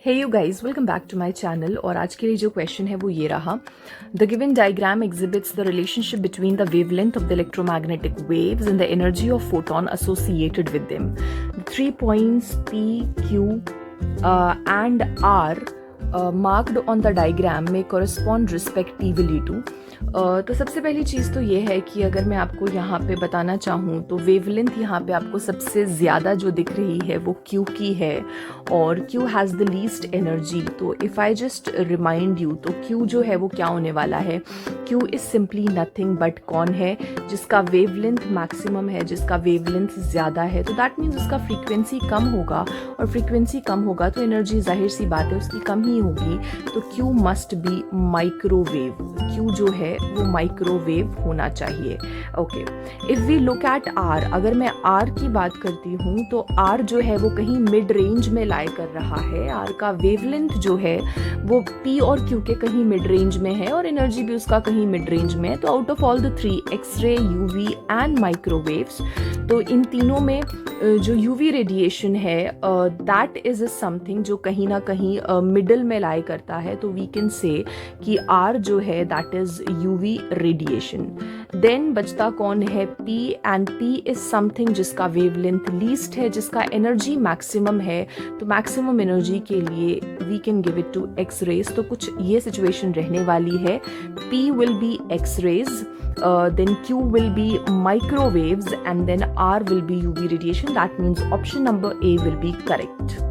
Hey you guys, welcome back to my channel. और आज के लिए जो क्वेश्चन है वो ये रहा। The given diagram exhibits the relationship between the wavelength of the electromagnetic waves and the energy of photon associated with them. 3 points P, Q and R marked on the diagram may correspond respectively to। तो सबसे पहली चीज़ तो ये है कि अगर मैं आपको यहाँ पे बताना चाहूँ तो वेवलेंथ यहाँ पे आपको सबसे ज़्यादा जो दिख रही है वो Q की है और Q has the least energy. तो if I just remind you तो Q जो है वो क्या होने वाला है? Q is simply nothing but कौन है? जिसका वेवलेंथ मैक्सिमम है, जिसका वेवलेंथ ज़्यादा है, तो दैट मीन्स उसका फ्रीक्वेंसी कम होगा और फ्रीक्वेंसी कम होगा तो एनर्जी जाहिर सी बात है उसकी कम ही होगी। तो Q must be microwave. Q जो है वो माइक्रोवेव होना चाहिए। Okay, if we look at R, अगर मैं R की बात करती हूँ तो R जो है वो कहीं मिड रेंज में लाई कर रहा है। R का वेवलेंथ जो है वो P और Q के कहीं मिड रेंज में है और एनर्जी भी उसका कहीं मिड रेंज में है। तो out of all the three, X ray, UV and microwaves, तो इन तीनों में जो यूवी रेडिएशन है दैट इज समथिंग जो कहीं ना कहीं मिडल में लाई करता है। तो वी कैन से कि R जो है that is UV radiation. Then बचता कौन है? P, and P is something जिसका वेवलेंथ लीस्ट है, जिसका एनर्जी मैक्सिमम है। तो मैक्सिमम एनर्जी के लिए we can give it to X rays. तो कुछ ये सिचुएशन रहने वाली है। P will be X rays, then Q will be microwaves and then R will be UV radiation. That means option number A will be correct.